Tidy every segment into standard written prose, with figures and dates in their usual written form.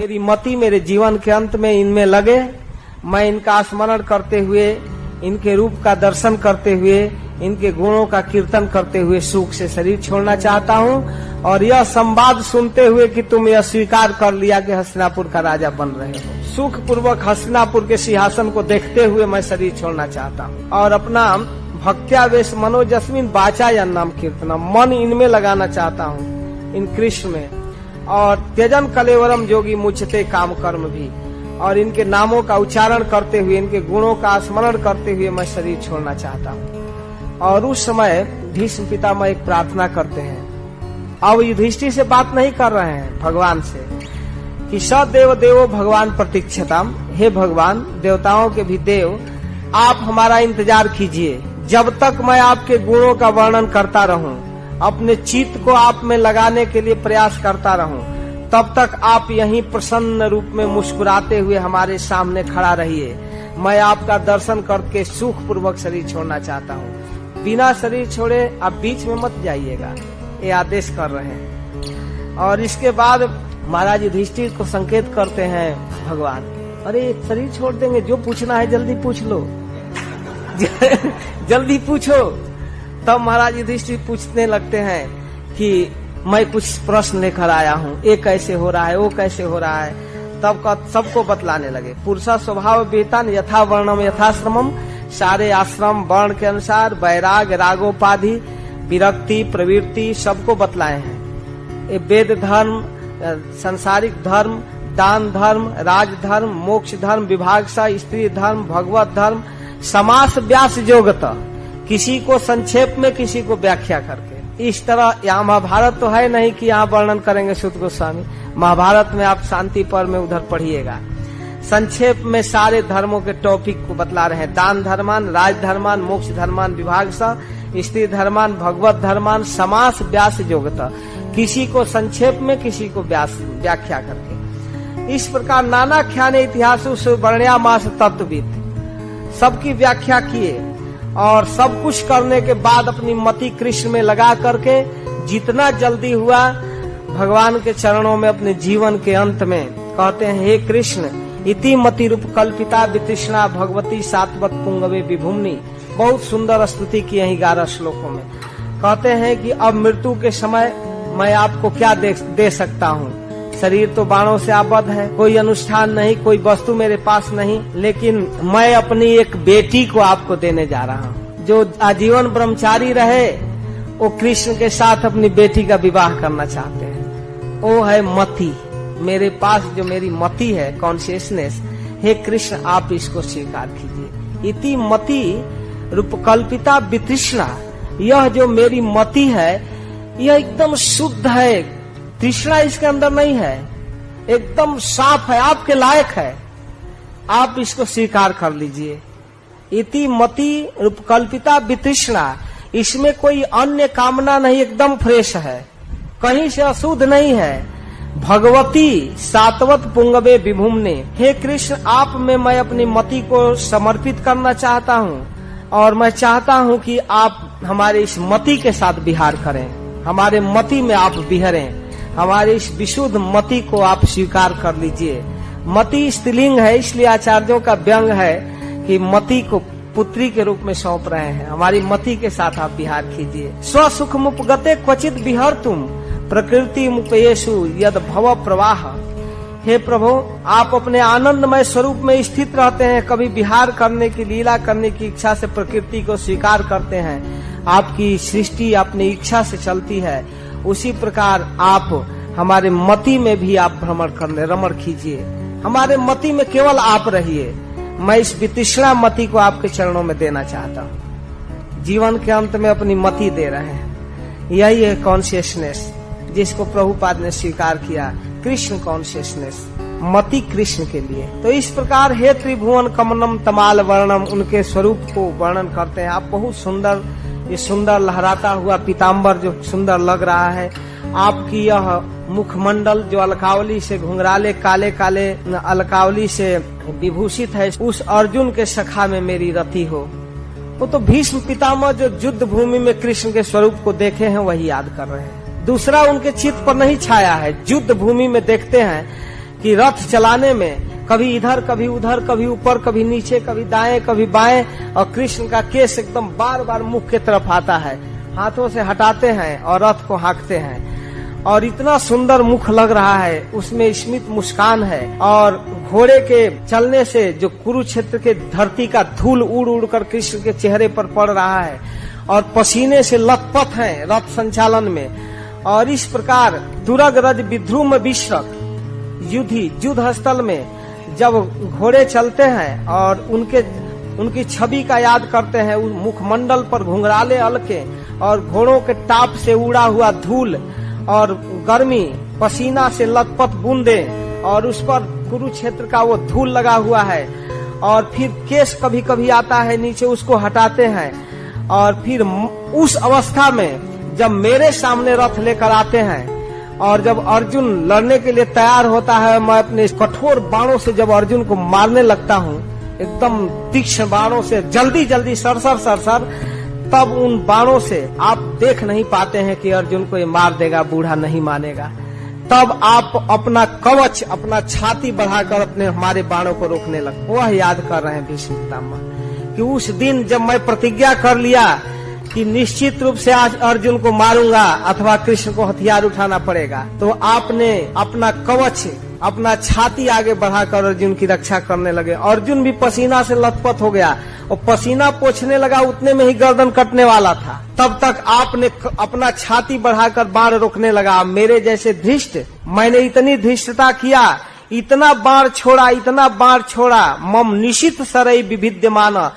मेरी मति मेरे जीवन के अंत में इनमें लगे, मैं इनका स्मरण करते हुए, इनके रूप का दर्शन करते हुए, इनके गुणों का कीर्तन करते हुए सुख से शरीर छोड़ना चाहता हूँ। और यह संवाद सुनते हुए कि तुम यह स्वीकार कर लिया कि हस्तिनापुर का राजा बन रहे हो, सुख पूर्वक हस्तिनापुर के सिंहासन को देखते हुए मैं शरीर छोड़ना चाहता हूँ और अपना भक्त्यावेश मनोजस्मिन वाचा या नाम कीर्तन, मन इनमें लगाना चाहता हूँ, इन कृष्ण में। और त्यजन कलेवरम जोगी मुझते काम कर्म भी, और इनके नामों का उच्चारण करते हुए, इनके गुणों का स्मरण करते हुए मैं शरीर छोड़ना चाहता हूँ। और उस समय भीष्म पितामह एक प्रार्थना करते हैं। अब युधिष्ठिर से बात नहीं कर रहे हैं, भगवान से, कि सदेव देवो भगवान प्रतीक्षताम, हे भगवान देवताओं के भी देव, आप हमारा इंतजार कीजिए जब तक मैं आपके गुणों का वर्णन करता रहूं, अपने चित्त को आप में लगाने के लिए प्रयास करता रहूं, तब तक आप यहीं प्रसन्न रूप में मुस्कुराते हुए हमारे सामने खड़ा रहिए। मैं आपका दर्शन करके सुख पूर्वक शरीर छोड़ना चाहता हूँ, बिना शरीर छोड़े आप बीच में मत जाइएगा, ये आदेश कर रहे हैं। और इसके बाद महाराज युधिष्ठिर को संकेत करते हैं भगवान, अरे शरीर छोड़ देंगे, जो पूछना है जल्दी पूछ लो जल्दी पूछो। तब महाराज युधिष्ठिर पूछने लगते हैं कि मैं कुछ प्रश्न लेकर आया हूँ, ये कैसे हो रहा है, वो कैसे हो रहा है। तब का सबको बतलाने लगे। पुरुषा स्वभाव वेतन यथा वर्णम यथाश्रमम, सारे आश्रम वर्ण के अनुसार वैराग रागोपाधि विरक्ति प्रवृत्ति सबको बतलाए हैं। ये वेद धर्म, संसारिक धर्म, दान धर्म, राजधर्म, मोक्ष धर्म, विभागसा, स्त्री धर्म, भगवत धर्म, समास व्यास जोगत, किसी को संक्षेप में किसी को व्याख्या करके। इस तरह यहाँ महाभारत तो है नहीं कि यहाँ वर्णन करेंगे सूत गोस्वामी, महाभारत में आप शांति पर में उधर पढ़िएगा। संक्षेप में सारे धर्मों के टॉपिक को बतला रहे हैं। दान धर्मान, राज धर्मान, मोक्ष धर्मान, विभागसा, स्त्री धर्मान, भगवत धर्मान, समास व्यास जोगत, किसी को संक्षेप में किसी को व्याख्या करके। इस प्रकार नाना ख्याने इतिहासों से वर्ण्यामास तत्वविद सबकी व्याख्या किए और सब कुछ करने के बाद अपनी मति कृष्ण में लगा करके जितना जल्दी हुआ भगवान के चरणों में अपने जीवन के अंत में कहते हैं, हे कृष्ण इति मति रूप कल्पिता वितृष्णा भगवती सात्वत पुंगवे विभुम्नि। बहुत सुंदर स्तुति की है 11 श्लोकों में। कहते हैं कि अब मृत्यु के समय मैं आपको क्या दे सकता हूँ, शरीर तो बाणों से आबद्ध है, कोई अनुष्ठान नहीं, कोई वस्तु मेरे पास नहीं, लेकिन मैं अपनी एक बेटी को आपको देने जा रहा हूँ। जो आजीवन ब्रह्मचारी रहे वो कृष्ण के साथ अपनी बेटी का विवाह करना चाहते हैं, वो है मति। मेरे पास जो मेरी मति है, कॉन्शियसनेस, हे कृष्ण आप इसको स्वीकार कीजिए। इति मति रूप कल्पिता वितृष्णा, यह जो मेरी मति है यह एकदम शुद्ध है, तृष्णा इसके अंदर नहीं है, एकदम साफ है, आपके लायक है, आप इसको स्वीकार कर लीजिए। इति मति रूप कल्पिता वितृष्णा, इसमें कोई अन्य कामना नहीं, एकदम फ्रेश है, कहीं से अशुद्ध नहीं है। भगवती सात्वत पुंगवे विभुम्ने, हे कृष्ण आप में मैं अपनी मति को समर्पित करना चाहता हूँ और मैं चाहता हूँ कि आप हमारे इस मति के साथ विहार करें, हमारे मति में आप विहरें, हमारी इस विशुद्ध मति को आप स्वीकार कर लीजिए। मति स्त्रीलिंग है, इसलिए आचार्यों का व्यंग है कि मति को पुत्री के रूप में सौंप रहे हैं, हमारी मति के साथ आप विहार कीजिए। स्वसुख मुपगते क्वचित विहर तुम प्रकृति मुपेयेषु यद भव प्रवाह, हे प्रभु आप अपने आनंदमय स्वरूप में स्थित रहते हैं, कभी विहार करने की लीला करने की इच्छा से प्रकृति को स्वीकार करते हैं, आपकी सृष्टि अपनी इच्छा से चलती है, उसी प्रकार आप हमारे मति में भी आप रमण कीजिए, हमारे मति में केवल आप रहिए। मैं इस वितृष्णा मति को आपके चरणों में देना चाहता हूँ। जीवन के अंत में अपनी मति दे रहे हैं, यही है कॉन्शियसनेस जिसको प्रभुपाद ने स्वीकार किया, कृष्ण कॉन्शियसनेस, मति कृष्ण के लिए। तो इस प्रकार हे त्रिभुवन कमनम तमाल वर्णम, उनके स्वरूप को वर्णन करते हैं। आप बहुत सुंदर, ये सुंदर लहराता हुआ पीताम्बर जो सुंदर लग रहा है, आपकी यह मुखमंडल जो अलकावली से घुंघराले काले काले अलकावली से विभूषित है, उस अर्जुन के सखा में मेरी रति हो। वो तो भीष्म पितामह जो युद्ध भूमि में कृष्ण के स्वरूप को देखे हैं वही याद कर रहे हैं, दूसरा उनके चित्त पर नहीं छाया है। युद्ध भूमि में देखते हैं कि रथ चलाने में कभी इधर कभी उधर, कभी ऊपर कभी नीचे, कभी दाएं कभी बाएं, और कृष्ण का केस एकदम बार बार मुख के तरफ आता है, हाथों से हटाते हैं और रथ को हाँकते हैं, और इतना सुंदर मुख लग रहा है, उसमें स्मित मुस्कान है, और घोड़े के चलने से जो कुरुक्षेत्र के धरती का धूल उड़ उड़ कर कृष्ण के चेहरे पर पड़ रहा है, और पसीने से लथपथ हैं रथ संचालन में। और इस प्रकार दुर्ग रज विध्रुम विश्रक युद्धि युद्ध स्थल में जब घोड़े चलते हैं और उनकी छवि का याद करते हैं, उस मुखमंडल पर घुंघराले अलके और घोड़ों के टाप से उड़ा हुआ धूल और गर्मी, पसीना से लथपथ बूंदे, और उस पर कुरुक्षेत्र का वो धूल लगा हुआ है, और फिर केश कभी कभी आता है नीचे, उसको हटाते हैं, और फिर उस अवस्था में जब मेरे सामने रथ लेकर आते हैं, और जब अर्जुन लड़ने के लिए तैयार होता है, मैं अपने कठोर बाणों से जब अर्जुन को मारने लगता हूँ, एकदम तीक्ष्ण बाणों से, जल्दी जल्दी सरसर सरसर, तब उन बाणों से आप देख नहीं पाते हैं कि अर्जुन को ये मार देगा, बूढ़ा नहीं मानेगा। तब आप अपना कवच, अपना छाती बढ़ाकर अपने हमारे बाणों को रोकने लगते। वह याद कर रहे हैं भीष्म पितामह कि उस दिन जब मैं प्रतिज्ञा कर लिया कि निश्चित रूप से आज अर्जुन को मारूंगा अथवा कृष्ण को हथियार उठाना पड़ेगा, तो आपने अपना कवच, अपना छाती आगे बढ़ाकर अर्जुन की रक्षा करने लगे। अर्जुन भी पसीना से लथपथ हो गया, और पसीना पोंछने लगा, उतने में ही गर्दन कटने वाला था। तब तक आपने अपना छाती बढ़ाकर बाण रोकने लगा। मेरे जैसे धृष्ट, मैंने इतनी धृष्टता किया, इतना बाण छोड़ा, इतना बाण छोड़ा, मम निशित सरई विभिद्यमान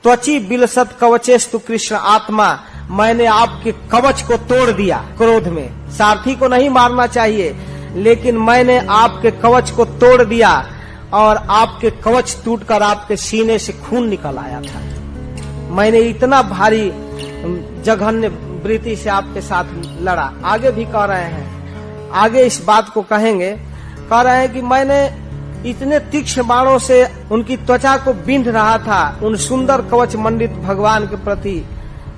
त्वची बिलसत कवचेस्तु कृष्ण आत्मा, मैंने आपके कवच को तोड़ दिया क्रोध में। सारथी को नहीं मारना चाहिए, लेकिन मैंने आपके कवच को तोड़ दिया, और आपके कवच टूटकर आपके सीने से खून निकल आया था। मैंने इतना भारी जघन्य वृत्ति से आपके साथ लड़ा। आगे भी कह रहे हैं, आगे इस बात को कहेंगे, कह रहे हैं कि मैंने इतने तीक्ष्ण बाणों से उनकी त्वचा को बींध रहा था। उन सुंदर कवच मंडित भगवान के प्रति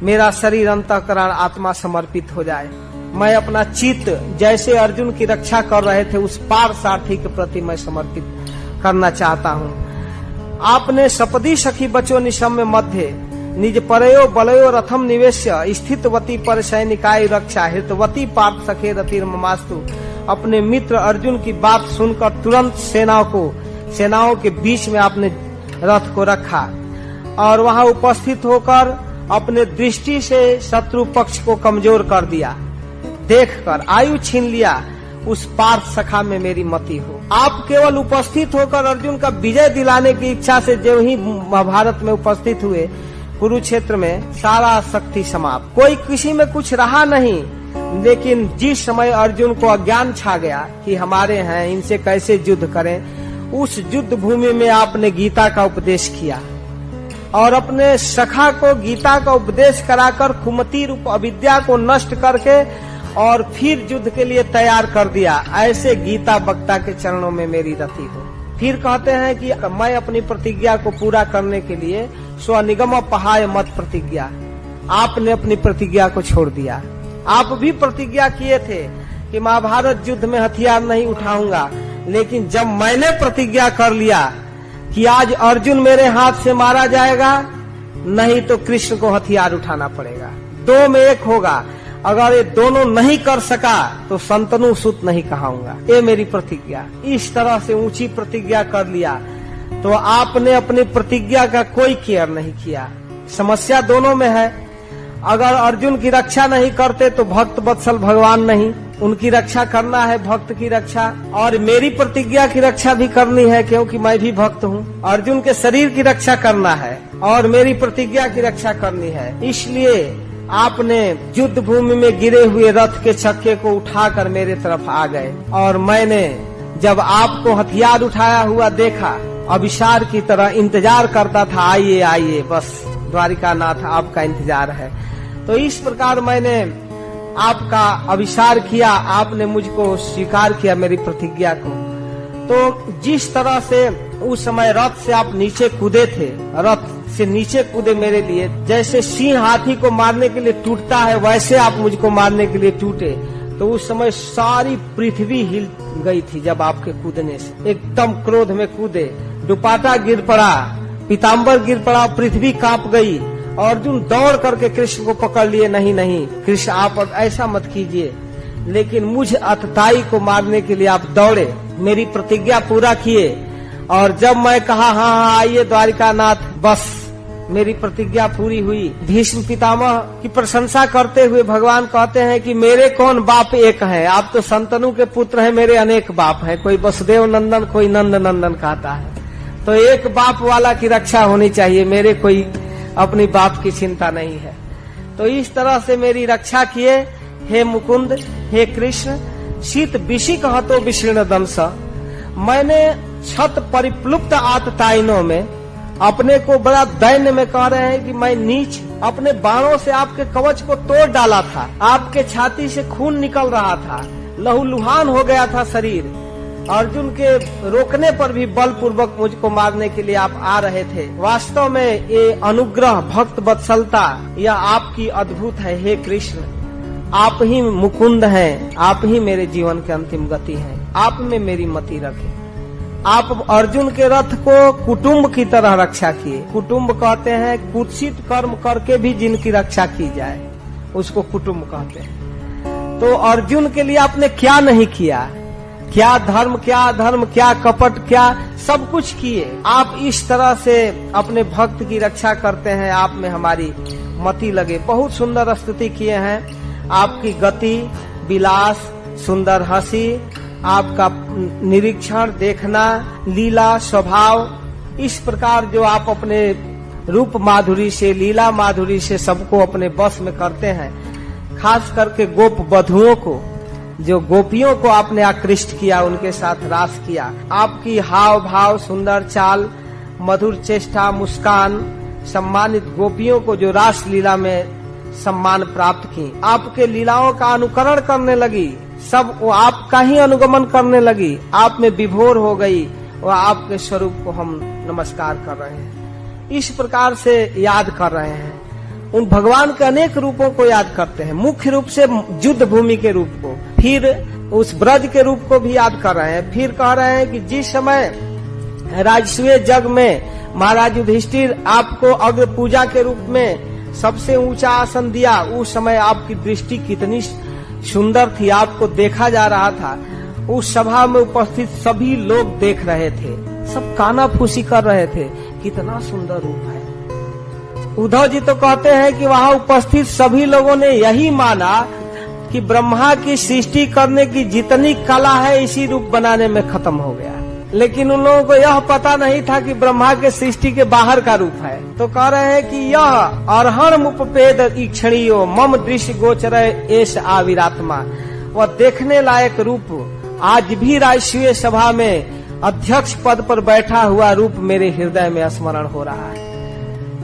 मेरा शरीर, अंतःकरण, आत्मा समर्पित हो जाए। मैं अपना चित्त जैसे अर्जुन की रक्षा कर रहे थे, उस पार सारथी के प्रति मैं समर्पित करना चाहता हूँ। आपने सपदी सखी बचो निशम्य मध्य निज परयो बलयो रथम निवेश्य स्थितवती पर सैनिकाय रक्षा हितवती पार्थ सखे रतिर ममास्तु। अपने मित्र अर्जुन की बात सुनकर तुरंत सेनाओं के बीच में आपने रथ को रखा, और वहां उपस्थित होकर अपने दृष्टि से शत्रु पक्ष को कमजोर कर दिया। देखकर आयु छीन लिया, उस पार्थ सखा में मेरी मति हो। आप केवल उपस्थित होकर अर्जुन का विजय दिलाने की इच्छा से जो ही महाभारत में उपस्थित हुए, कुरुक्षेत्र में सारा शक्ति समाप्त, कोई किसी में कुछ रहा नहीं। लेकिन जिस समय अर्जुन को अज्ञान छा गया कि हमारे हैं, इनसे कैसे युद्ध करें, उस युद्ध भूमि में आपने गीता का उपदेश किया, और अपने सखा को गीता का उपदेश कराकर कुमति रूप अविद्या को नष्ट करके और फिर युद्ध के लिए तैयार कर दिया। ऐसे गीता वक्ता के चरणों में मेरी रति हो। फिर कहते हैं कि मैं अपनी प्रतिज्ञा को पूरा करने के लिए स्वनिगम पहाय मत प्रतिज्ञा, आपने अपनी प्रतिज्ञा को छोड़ दिया। आप भी प्रतिज्ञा किए थे कि महाभारत युद्ध में हथियार नहीं उठाऊंगा, लेकिन जब मैंने प्रतिज्ञा कर लिया कि आज अर्जुन मेरे हाथ से मारा जाएगा, नहीं तो कृष्ण को हथियार उठाना पड़ेगा, दो में एक होगा। अगर ये दोनों नहीं कर सका तो संतनु सुत नहीं कहाऊंगा, ये मेरी प्रतिज्ञा। इस तरह से ऊंची प्रतिज्ञा कर लिया, तो आपने अपनी प्रतिज्ञा का कोई केयर नहीं किया। समस्या दोनों में है। अगर अर्जुन की रक्षा नहीं करते तो भक्त वत्सल भगवान नहीं, उनकी रक्षा करना है, भक्त की रक्षा, और मेरी प्रतिज्ञा की रक्षा भी करनी है, क्योंकि मैं भी भक्त हूँ। अर्जुन के शरीर की रक्षा करना है और मेरी प्रतिज्ञा की रक्षा करनी है। इसलिए आपने युद्ध भूमि में गिरे हुए रथ के चक्के को उठाकर मेरे तरफ आ गए, और मैंने जब आपको हथियार उठाया हुआ देखा, अभिसार की तरह इंतजार करता था, आइए आइए, बस द्वारिका नाथ आपका इंतजार है। तो इस प्रकार मैंने आपका अभिसार किया, आपने मुझको स्वीकार किया, मेरी प्रतिज्ञा को। तो जिस तरह से उस समय रथ से आप नीचे कूदे थे, रथ से नीचे कूदे मेरे लिए, जैसे सिंह हाथी को मारने के लिए टूटता है, वैसे आप मुझको मारने के लिए टूटे। तो उस समय सारी पृथ्वी गई थी जब आपके कूदने से। एकदम क्रोध में कूदे, दुपाटा गिर पड़ा, पीताम्बर गिर पड़ा, पृथ्वी कांप गई। अर्जुन दौड़ करके कृष्ण को पकड़ लिए, नहीं नहीं कृष्ण आप ऐसा मत कीजिए, लेकिन मुझ अतताई को मारने के लिए आप दौड़े, मेरी प्रतिज्ञा पूरा किए। और जब मैं कहा हाँ हाँ आइए द्वारिकानाथ, बस मेरी प्रतिज्ञा पूरी हुई। भीष्म पितामह की प्रशंसा करते हुए भगवान कहते हैं कि मेरे कौन बाप एक है, आप तो संतनु के पुत्र हैं, मेरे अनेक बाप हैं, कोई वसुदेव नंदन, कोई नंद नंदन कहता है, तो एक बाप वाला की रक्षा होनी चाहिए, मेरे कोई अपनी बाप की चिंता नहीं है। तो इस तरह से मेरी रक्षा किए हे मुकुंद, हे कृष्ण। शीत विशिक हतो विशीर्ण दंश, मैंने छत परिप्लुप्त आतताइनों में अपने को बड़ा दैन्य में कह रहे हैं कि मैं नीच अपने बाणों से आपके कवच को तोड़ डाला था, आपके छाती से खून निकल रहा था, लहूलुहान हो गया था शरीर। अर्जुन के रोकने पर भी बलपूर्वक मुझको मारने के लिए आप आ रहे थे। वास्तव में ये अनुग्रह भक्त वत्सलता यह आपकी अद्भुत है हे कृष्ण। आप ही मुकुंद हैं, आप ही मेरे जीवन के अंतिम गति हैं, आप में मेरी मति रखें। आप अर्जुन के रथ को कुटुंब की तरह रक्षा किए। कुटुंब कहते हैं कुत्सित कर्म करके भी जिनकी रक्षा की जाए उसको कुटुंब कहते हैं। तो अर्जुन के लिए आपने क्या नहीं किया, क्या धर्म, क्या अधर्म, क्या कपट, क्या सब कुछ किए। आप इस तरह से अपने भक्त की रक्षा करते हैं, आप में हमारी मति लगे। बहुत सुंदर स्तुति किए हैं, आपकी गति, विलास, सुंदर हंसी, आपका निरीक्षण, देखना, लीला, स्वभाव, इस प्रकार जो आप अपने रूप माधुरी से, लीला माधुरी से सबको अपने बस में करते हैं। खास करके गोप बधुओं को, जो गोपियों को आपने आकृष्ट किया, उनके साथ रास किया। आपकी हाव भाव, सुंदर चाल, मधुर चेष्टा, मुस्कान सम्मानित गोपियों को जो रास लीला में सम्मान प्राप्त की, आपके लीलाओं का अनुकरण करने लगी, सब वो आपका ही अनुगमन करने लगी, आप में विभोर हो गई, वह आपके स्वरूप को हम नमस्कार कर रहे हैं। इस प्रकार से याद कर रहे हैं, उन भगवान के अनेक रूपों को याद करते हैं। मुख्य रूप से युद्ध भूमि के रूप को, फिर उस ब्रज के रूप को भी याद कर रहे हैं। फिर कह रहे हैं कि जिस समय राजसूय जग में महाराज युधिष्ठिर आपको अग्र पूजा के रूप में सबसे ऊंचा आसन दिया, उस समय आपकी दृष्टि कितनी सुंदर थी, आपको देखा जा रहा था। उस सभा में उपस्थित सभी लोग देख रहे थे, सब कानाफूसी कर रहे थे, कितना सुंदर रूप है। उद्धव जी तो कहते हैं कि वहाँ उपस्थित सभी लोगों ने यही माना कि ब्रह्मा की सृष्टि करने की जितनी कला है इसी रूप बनाने में खत्म हो गया। लेकिन उन लोगों को यह पता नहीं था कि ब्रह्मा के सृष्टि के बाहर का रूप है। तो कह रहे हैं कि यह अरहण उपपेद ईक्षणीयो मम दृश्य गोचर एष आविरात्मा, वह देखने लायक रूप आज भी राजसूय सभा में अध्यक्ष पद पर बैठा हुआ रूप मेरे हृदय में स्मरण हो रहा है।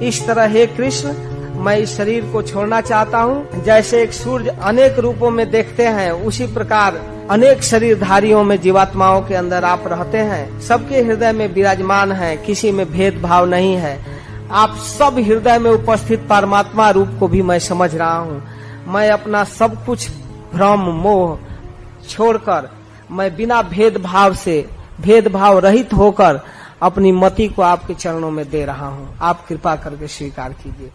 इस तरह हे कृष्ण, मैं इस शरीर को छोड़ना चाहता हूँ। जैसे एक सूर्य अनेक रूपों में देखते हैं, उसी प्रकार अनेक शरीरधारियों में जीवात्माओं के अंदर आप रहते हैं, सबके हृदय में विराजमान हैं, किसी में भेदभाव नहीं है। आप सब हृदय में उपस्थित परमात्मा रूप को भी मैं समझ रहा हूँ। मैं अपना सब कुछ भ्रम मोह छोड़कर मैं बिना भेदभाव से, भेदभाव रहित होकर अपनी मति को आपके चरणों में दे रहा हूँ। आप कृपा करके स्वीकार कीजिए।